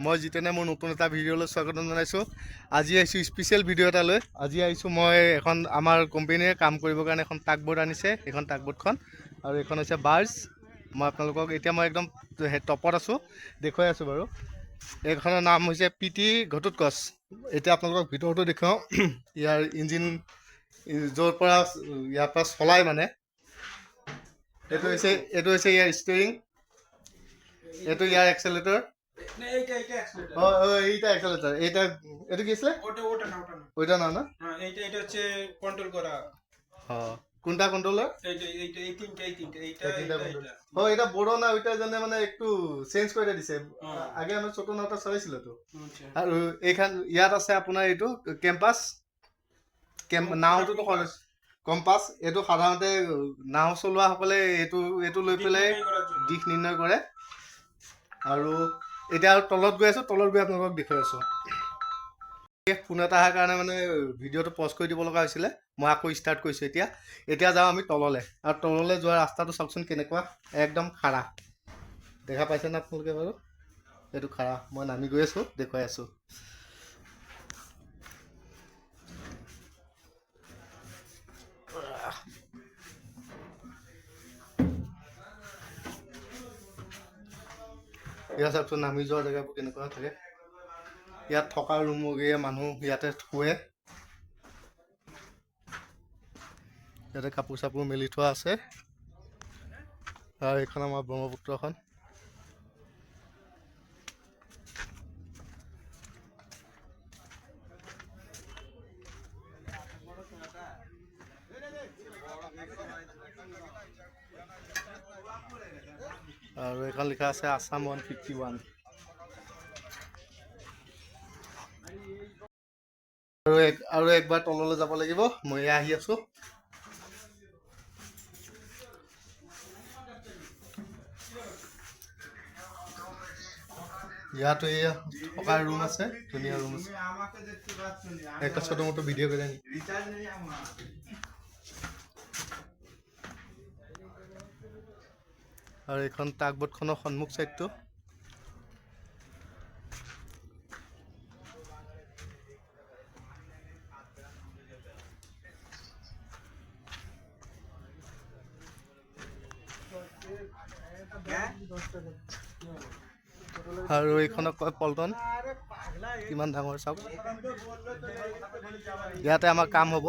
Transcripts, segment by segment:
মই জিতেনে মোৰ নতুন এটা ভিডিঅ'লৈ স্বাগতম জনাইছোঁ। আজি আহিছোঁ স্পেচিয়েল ভিডিঅ' এটালৈ। আজি আহিছোঁ মই এখন আমাৰ কোম্পানীয়ে কাম কৰিবৰ কাৰণে এখন টাগবোট আনিছে। এইখন টাগবোটখন আৰু এইখন হৈছে বাৰ্জ। মই আপোনালোকক এতিয়া মই একদম টপত আছোঁ, দেখুৱাই আছোঁ বাৰু। এইখনৰ নাম হৈছে PT ঘটোৎকচ। এতিয়া আপোনালোকক ভিতৰতো দেখুৱাওঁ। ইয়াৰ ইঞ্জিন য'ৰ পৰা ইয়াৰ পৰা চলাই মানে এইটো হৈছে ইয়াৰ ষ্টিয়াৰিং, এইটো ইয়াৰ এক্সেলেটৰ। এইটা এক্সেলেটর, এটা কি আসলে? ওইটা না না, এটা হচ্ছে কন্ট্রোল করা। কোনটা কন্ট্রোলার? এটা বড় না, ওইটার জন্য মানে একটু চেঞ্জ করে দিছে। আগে আমি ছোট নাওটা চলাইছিল তো। আৰু এইখান ইয়াত আছে আপোনাৰ এইটো কেম্পাছ। নাওটোতো কম্পাছ। এইটো সাধাৰণতে নাও চলোৱাসকলে এইটো লৈ পেলাই দিশ নিৰ্ণয় কৰে। আৰু এতিয়া তলত গৈ আছোঁ, তলত গৈ আপোনালোকক দেখুৱাই আছোঁ। ফোন এটা অহাৰ কাৰণে মানে ভিডিঅ'টো পজ কৰি দিব লগা হৈছিলে। মই আকৌ ষ্টাৰ্ট কৰিছোঁ এতিয়া যাওঁ আমি তললৈ। আৰু তললৈ যোৱা ৰাস্তাটো চাওকচোন কেনেকুৱা, একদম খাৰা। দেখা পাইছেনে আপোনালোকে বাৰু? এইটো খাৰা। মই নামি গৈ আছোঁ, দেখুৱাই আছোঁ। ইয়াত চাওকচোন নামি যোৱা জেগাবোৰ কেনেকুৱা থাকে। ইয়াত থকা ৰুমগীয়া মানুহ ইয়াতে শুৱে। ইয়াতে কাপোৰ চাপোৰ মেলি থোৱা আছে। আৰু এইখন আমাৰ ব্ৰহ্মপুত্ৰখন। আৰু এইখন লিখা আছে আছাম 151। আৰু একবাৰ তললৈ যাব লাগিব। মই আহি আছোঁ। ইয়াতো এয়া থকা ৰুম আছে, ধুনীয়া ৰুম আছে। একটা ছোট মোটো ভিডিও কৰে নি। আৰু এইখন টাগবোটখনৰ সন্মুখ চাইডটো। আৰু এইখনক কয় পল্টন। কিমান ডাঙৰ চাওক। ইয়াতে আমাৰ কাম হ'ব।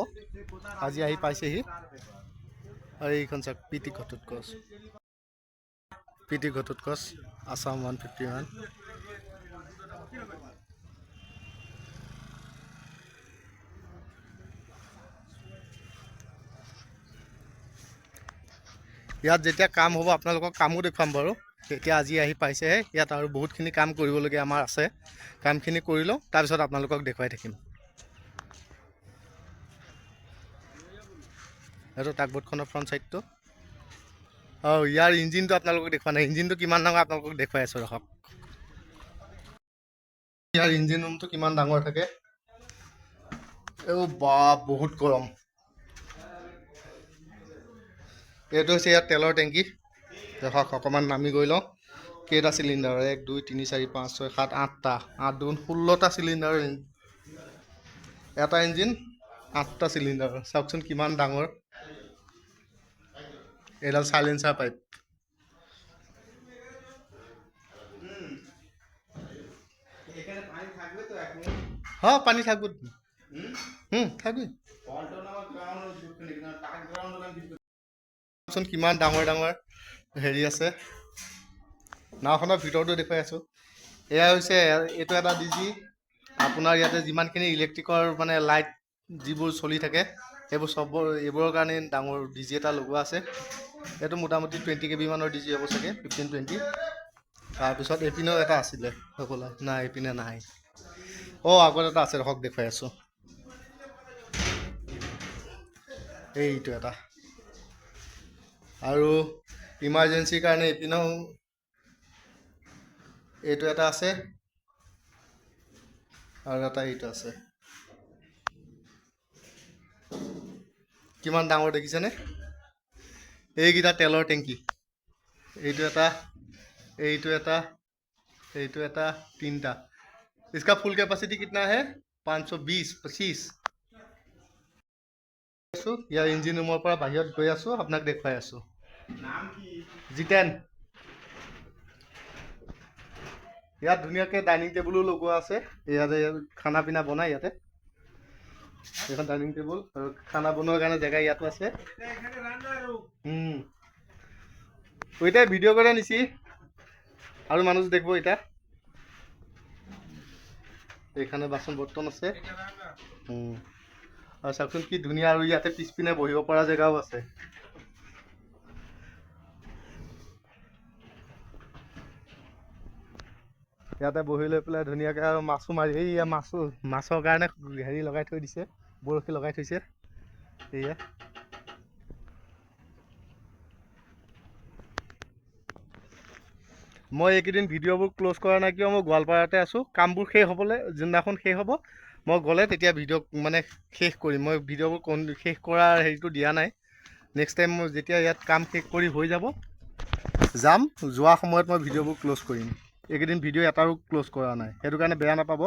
আজি আহি পাইছেহি। আৰু এইখন চাওক PT ঘটোৎকচ। PT ঘটোৎকচ আছাম 151। ইয়াত যেতিয়া কাম হ'ব আপোনালোকক কামো দেখুৱাম বাৰু। এতিয়া আজি আহি পাইছেহে। ইয়াত আৰু বহুতখিনি কাম কৰিবলগীয়া আমাৰ আছে। কামখিনি কৰি লওঁ, তাৰপিছত আপোনালোকক দেখুৱাই থাকিম। এইটো টাগবোটখনৰ ফ্ৰণ্ট চাইডটো। ইয়াৰ ইঞ্জিনটো আপোনালোকক দেখুওৱা নাই। ইঞ্জিনটো কিমান ডাঙৰ আপোনালোকক দেখুৱাই আছোঁ ৰখক। ইয়াৰ ইঞ্জিন ৰুমটো কিমান ডাঙৰ থাকে। বা বহুত গৰম। এইটো হৈছে ইয়াত তেলৰ টেংকি। দেখক অকণমান নামি গৈ লওঁ। কেইটা চিলিণ্ডাৰ? 1 2 3 4 5 6 7 8টা। 8 2 16টা চিলিণ্ডাৰ। এটা ইঞ্জিন 8টা চিলিণ্ডাৰ। চাওকচোন কিমান ডাঙৰ। এডাল সাইলেন্সাৰ পাইপ। হ্যাঁ পানি থাকবে, থাকবে। কিমান ডাঙৰ ডাঙৰ হেৰি আছে। নাওখনৰ ভিতৰতো দেখুৱাই আছোঁ। এয়া হৈছে এইটো এটা ডিজি। আপোনাৰ ইয়াতে যিমানখিনি ইলেক্ট্ৰিকৰ মানে লাইট যিবোৰ চলি থাকে এইবোৰৰ কাৰণে ডাঙৰ ডিজি এটা লগোৱা আছে। এইটো মোটামুটি 20 kV মানৰ ডিজি হ'ব চাগে, 15-20। তাৰপিছত এইপিনেও এটা আছিলে হ'বলা, নাই এইপিনে নাই। আগত এটা আছে ৰখক, দেখুৱাই আছোঁ। এইটো এটা। আৰু ইমাৰ্জেঞ্চিৰ কাৰণে এইপিনেও এইটো এটা আছে। আৰু এটা এইটো আছে। কিমান ডাঙৰ দেখিছেনে? এইকেইটা তেলৰ টেংকি। এইটো এটা, এইটো এটা, এইটো এটা 3টা इसका फुल कैपेसिटी कितना है 520 25 আছো ইয়াৰ ইঞ্জিন ৰুমৰ পৰা বাহিৰত গৈ আছো আপোনাক দেখুৱাই আছো নাম কি জিটেন ইয়াত ধুনীয়াকৈ ডাইনিং টেবুলো লগোৱা আছে ইয়াতে খানা পিনা বনাই ইয়াতে এখন ডাইনিং টেবুল আৰু খানা বনোৱাৰ কাৰণে জেগা ইয়াতো আছে এটা এখানে ৰান্না আৰু ওইটাই ভিডিও করে নিছি আর মানুষ দেখবো এটা এখানে বাসন বর্তন আছে এটা রান্না আর চাওকচোন কি ধুনীয়া আৰু ইয়াতে পিছপিনে বহিব পৰা জেগাও আছে ইয়াতে বহি লৈ পেলাই ধুনীয়াকৈ আৰু মাছো মাৰি এইয়া মাছৰ কাৰণে হেৰি লগাই থৈ দিছে বৰশী লগাই থৈছে এয়া মই এইকেইদিন ভিডিঅ'বোৰ ক্লোজ কৰা নাই কিয় মই গোৱালপাৰাতে আছোঁ কামবোৰ শেষ হ'বলৈ যোনদিনাখন শেষ হ'ব মই গ'লে তেতিয়া ভিডিঅ' মানে শেষ কৰিম মই ভিডিঅ'বোৰ শেষ কৰাৰ হেৰিটো দিয়া নাই নেক্সট টাইম মই যেতিয়া ইয়াত কাম শেষ কৰি হৈ যাব যাম যোৱা সময়ত মই ভিডিঅ'বোৰ ক্লোজ কৰিম এইকেইদিন ভিডিঅ' এটাৰো ক্লোজ কৰা নাই সেইটো কাৰণে বেয়া নাপাব